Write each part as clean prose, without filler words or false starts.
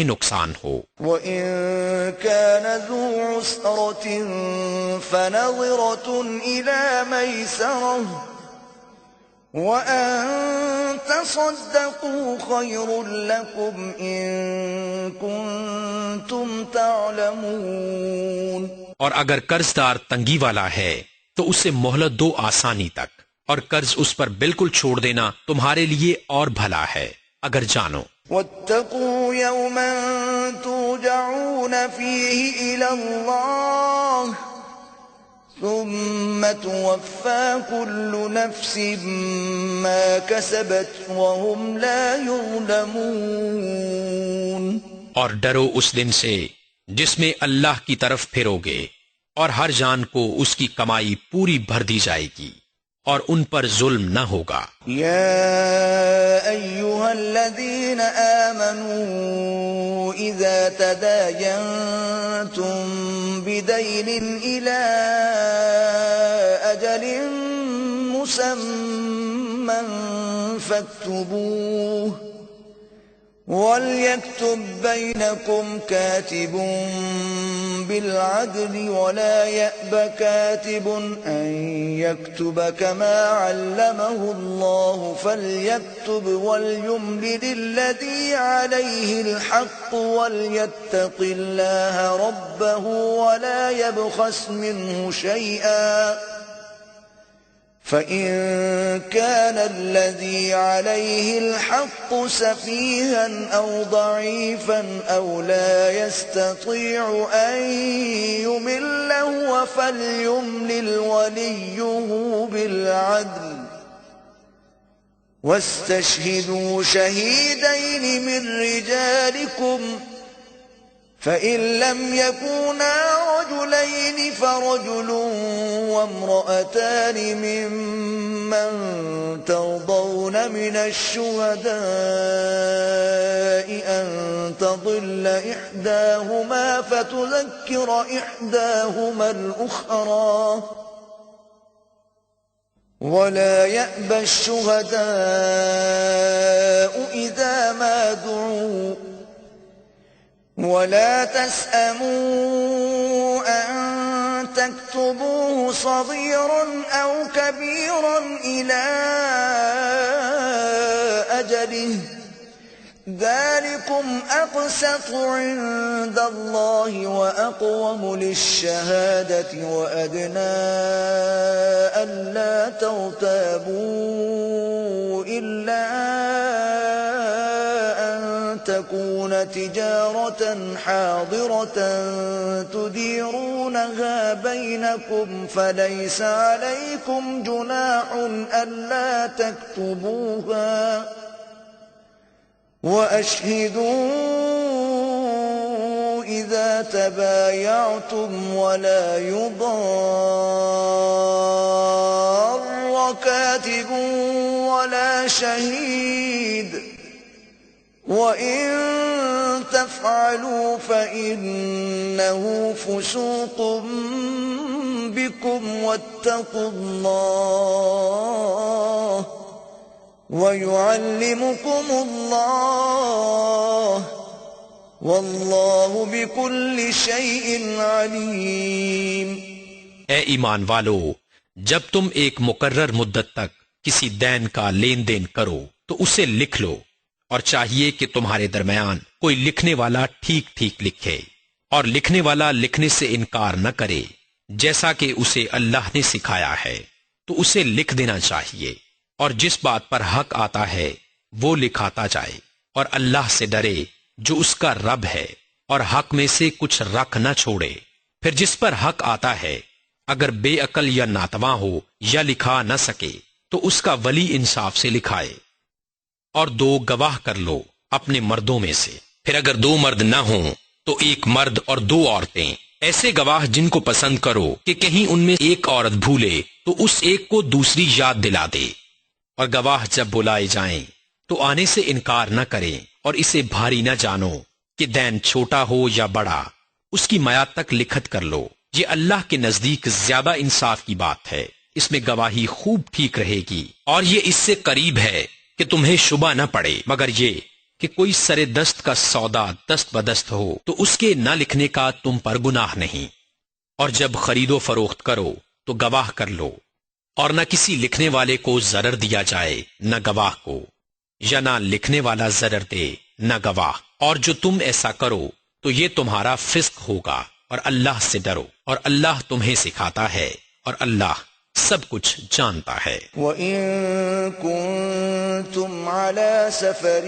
نقصان ہو۔ وَإِن كَانَ ذُو عُسْرَةٍ فَنَظِرَةٌ إِلَى مَيْسَرَةٍ وَأَن تَصَدَّقُوا خَيْرٌ لَكُمْ إِن كُنتُمْ تَعْلَمُونَ۔ اور اگر قرض دار تنگی والا ہے تو اسے مہلت دو آسانی تک، اور قرض اس پر بالکل چھوڑ دینا تمہارے لیے اور بھلا ہے اگر جانو۔ وَاتَّقُوا يَوْمًا تُرْجَعُونَ فِيهِ إِلَى اللَّهِ ثُمَّ تُوَفَّى كُلُّ نَفْسٍ مَا كَسَبَتْ وَهُمْ لَا يُظْلَمُونَ۔ اور ڈرو اس دن سے جس میں اللہ کی طرف پھرو گے، اور ہر جان کو اس کی کمائی پوری بھر دی جائے گی، اور ان پر ظلم نہ ہوگا۔ یا ایھا الذین آمنوا اذا تداینتم بدین الی اجل مسمى فاکتبوه وَلْيَكْتُبْ بَيْنَكُمْ كَاتِبٌ بِالْعَدْلِ وَلَا يَأْبَ كَاتِبٌ أَنْ يَكْتُبَ كَمَا عَلَّمَهُ اللَّهُ فَلْيَكْتُبْ وَلْيُمْلِلِ الَّذِي عَلَيْهِ الْحَقُّ وَلْيَتَّقِ اللَّهَ رَبَّهُ وَلَا يَبْخَسْ مِنْهُ شَيْئًا فَإِن كَانَ الَّذِي عَلَيْهِ الْحَقُّ سَفِيهًا أَوْ ضَعِيفًا أَوْ لَا يَسْتَطِيعُ أَن يُمِلَّ هُوَ فَلْيُمْلِلْ وَلِيُّهُ بِالْعَدْلِ وَاسْتَشْهِدُوا شَهِيدَيْنِ مِنْ رِجَالِكُمْ فَإِن لَّمْ يَكُونَا رَجُلَيْنِ فَرَجُلٌ وَامْرَأَتَانِ مِمَّن تَرْضَوْنَ مِنَ الشُّهَدَاءِ أَن تَضِلَّ إِحْدَاهُمَا فَتُذَكِّرَ إِحْدَاهُمَا الْأُخْرَى وَلَا يَأْبَ الشُّهَدَاءُ إِذَا مَا دُعُوا وَلَا تَسْأَمُوا أَن تَكْتُبُوهُ صَغِيرًا أَوْ كَبِيرًا إِلَى أَجَلِهِ ذَلِكُمْ أَقْسَطُ عِندَ اللَّهِ وَأَقْوَمُ لِلشَّهَادَةِ وَأَدْنَىٰ أَلَّا تَرْتَابُوا إِلَّا تكون تجارة حاضرة تديرونها بينكم فليس عليكم جناح ألا تكتبوها وأشهدوا إذا تبايعتم ولا يضار كاتب ولا شهيد وَإِن تَفْعَلُوا فَإِنَّهُ فُسُوقٌ بِكُمْ وَاتَّقُوا اللَّهَ وَيُعَلِّمُكُمُ اللَّهُ وَاللَّهُ بِكُلِّ شَيْءٍ عَلِيمٌ۔ اے ایمان والو، جب تم ایک مقرر مدت تک کسی دین کا لین دین کرو تو اسے لکھ لو، اور چاہیے کہ تمہارے درمیان کوئی لکھنے والا ٹھیک ٹھیک لکھے، اور لکھنے والا لکھنے سے انکار نہ کرے جیسا کہ اسے اللہ نے سکھایا ہے، تو اسے لکھ دینا چاہیے، اور جس بات پر حق آتا ہے وہ لکھاتا جائے، اور اللہ سے ڈرے جو اس کا رب ہے، اور حق میں سے کچھ رکھ نہ چھوڑے۔ پھر جس پر حق آتا ہے اگر بے عقل یا ناتواں ہو یا لکھا نہ سکے تو اس کا ولی انصاف سے لکھائے، اور 2 گواہ کر لو اپنے مردوں میں سے۔ پھر اگر 2 مرد نہ ہوں تو 1 مرد اور 2 عورتیں، ایسے گواہ جن کو پسند کرو کہ کہیں ان میں ایک عورت بھولے تو اس ایک کو دوسری یاد دلا دے۔ اور گواہ جب بلائے جائیں تو آنے سے انکار نہ کریں، اور اسے بھاری نہ جانو کہ دین چھوٹا ہو یا بڑا، اس کی میعاد تک لکھت کر لو۔ یہ اللہ کے نزدیک زیادہ انصاف کی بات ہے، اس میں گواہی خوب ٹھیک رہے گی، اور یہ اس سے قریب ہے کہ تمہیں شبہ نہ پڑے، مگر یہ کہ کوئی سرے دست کا سودا دست بدست ہو تو اس کے نہ لکھنے کا تم پر گناہ نہیں، اور جب خرید و فروخت کرو تو گواہ کر لو، اور نہ کسی لکھنے والے کو ضرر دیا جائے نہ گواہ کو، یا نہ لکھنے والا ضرر دے نہ گواہ، اور جو تم ایسا کرو تو یہ تمہارا فسق ہوگا، اور اللہ سے ڈرو، اور اللہ تمہیں سکھاتا ہے، اور اللہ سب کچھ جانتا ہے۔ وَإِن كُنتُمْ عَلَى سَفَرٍ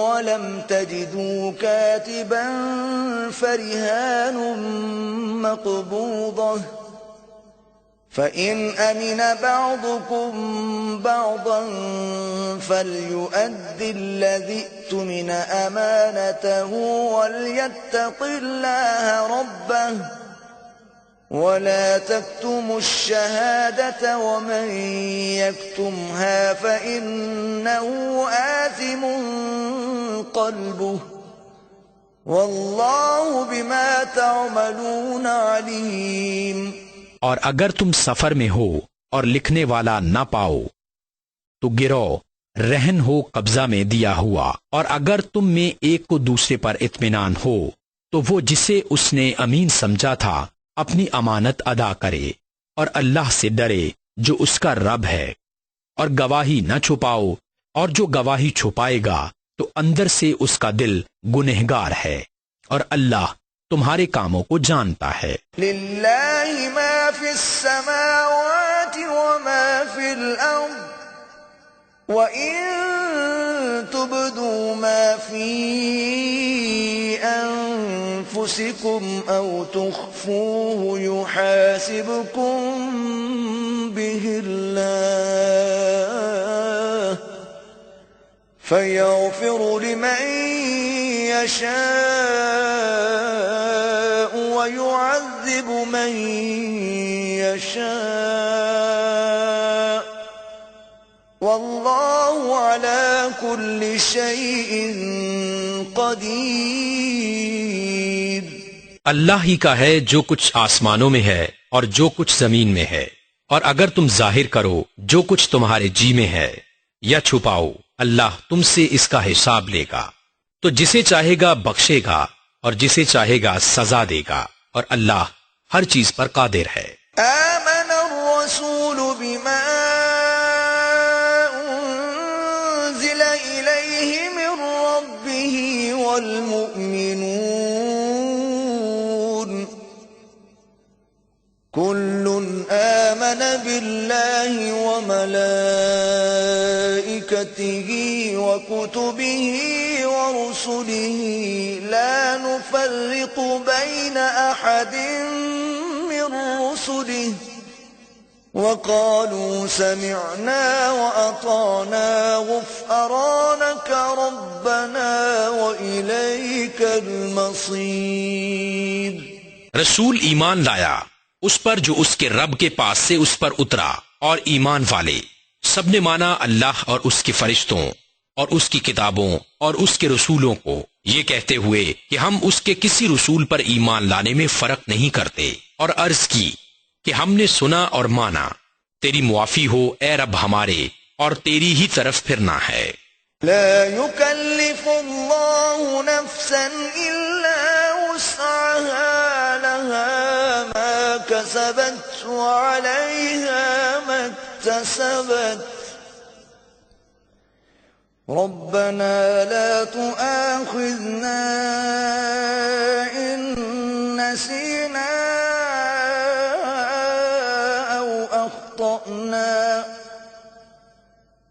وَلَمْ تَجِدُوا كَاتِبًا فَرِهَانٌ مَّقْبُوضَةٌ فَإِنْ أَمِنَ بَعْضُكُمْ بَعْضًا فَلْيُؤَدِّ الَّذِي اؤْتُمِنَ أَمَانَتَهُ وَلْيَتَّقِ اللَّهَ رَبَّهُ وَلَا تَكْتُمُوا الشَّهَادَةَ وَمَن يَكْتُمْهَا فَإِنَّهُ آثِمٌ قَلْبُهُ وَاللَّهُ بِمَا تَعْمَلُونَ عَلِيمٌ۔ اور اگر تم سفر میں ہو اور لکھنے والا نہ پاؤ تو گروہ رہن ہو قبضہ میں دیا ہوا، اور اگر تم میں ایک کو دوسرے پر اطمینان ہو تو وہ جسے اس نے امین سمجھا تھا اپنی امانت ادا کرے، اور اللہ سے ڈرے جو اس کا رب ہے، اور گواہی نہ چھپاؤ، اور جو گواہی چھپائے گا تو اندر سے اس کا دل گنہگار ہے، اور اللہ تمہارے کاموں کو جانتا ہے۔ للہ ما فی السماوات وما فی الارض وَإِن تُبْدُوا مَا فِي أَنفُسِكُمْ أَوْ تُخْفُوهُ يُحَاسِبْكُم بِهِ اللَّهُ فَيَغْفِرُ لِمَن يَشَاءُ وَيُعَذِّبُ مَن يَشَاءُ واللہ علی کل شیء قدیر۔ اللہ ہی کا ہے جو کچھ آسمانوں میں ہے اور جو کچھ زمین میں ہے، اور اگر تم ظاہر کرو جو کچھ تمہارے جی میں ہے یا چھپاؤ، اللہ تم سے اس کا حساب لے گا، تو جسے چاہے گا بخشے گا اور جسے چاہے گا سزا دے گا، اور اللہ ہر چیز پر قادر ہے۔ آمن الرسول بما والمؤمنون كل آمن بالله وملائكته وكتبه ورسله لا نفرق بين أحد من رسله وقالوا سمعنا وأطعنا غفرانك ربنا وإليك المصير۔ رسول ایمان لایا اس پر جو اس کے رب کے پاس سے اس پر اترا، اور ایمان والے سب نے مانا اللہ اور اس کے فرشتوں اور اس کی کتابوں اور اس کے رسولوں کو، یہ کہتے ہوئے کہ ہم اس کے کسی رسول پر ایمان لانے میں فرق نہیں کرتے، اور عرض کی کہ ہم نے سنا اور مانا، تیری معافی ہو اے رب ہمارے، اور تیری ہی طرف پھرنا ہے۔ لا يكلف الله نفسا إلا وسعها لها ما كسبت وعليها ما اكتسبت ربنا لا تؤاخذنا إن نسينا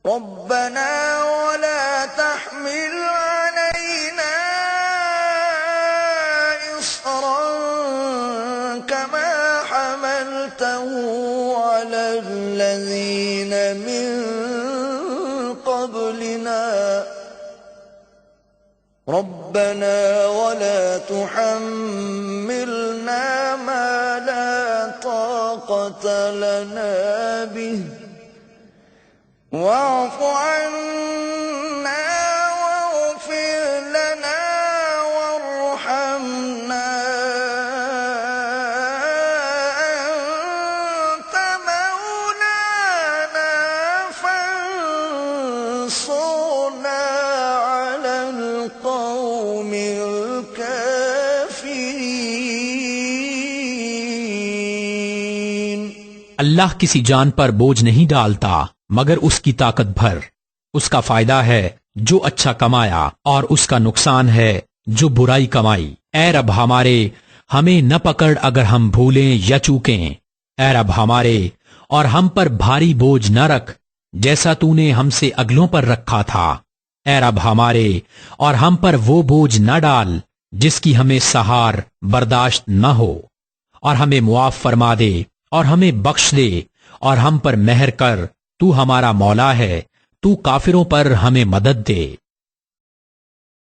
ربنا ولا تحمل علينا إصرا كما حملته على الذين من قبلنا ربنا ولا تحملنا ما لا طاقة لنا به واعف عنا واغفر لنا وارحمنا أنت مولانا فانصرنا على اللہ کسی جان پر بوجھ نہیں ڈالتا مگر اس کی طاقت بھر. اس کا فائدہ ہے جو اچھا کمایا اور اس کا نقصان ہے جو برائی کمائی. اے رب ہمارے ہمیں نہ پکڑ اگر ہم بھولیں یا چوکیں. اے رب ہمارے اور ہم پر بھاری بوجھ نہ رکھ جیسا تو نے ہم سے اگلوں پر رکھا تھا. اے رب ہمارے اور ہم پر وہ بوجھ نہ ڈال جس کی ہمیں سہار برداشت نہ ہو. اور ہمیں معاف فرما دے اور ہمیں بخش دے اور ہم پر مہر کر. تو ہمارا مولا ہے، تو کافروں پر ہمیں مدد دے.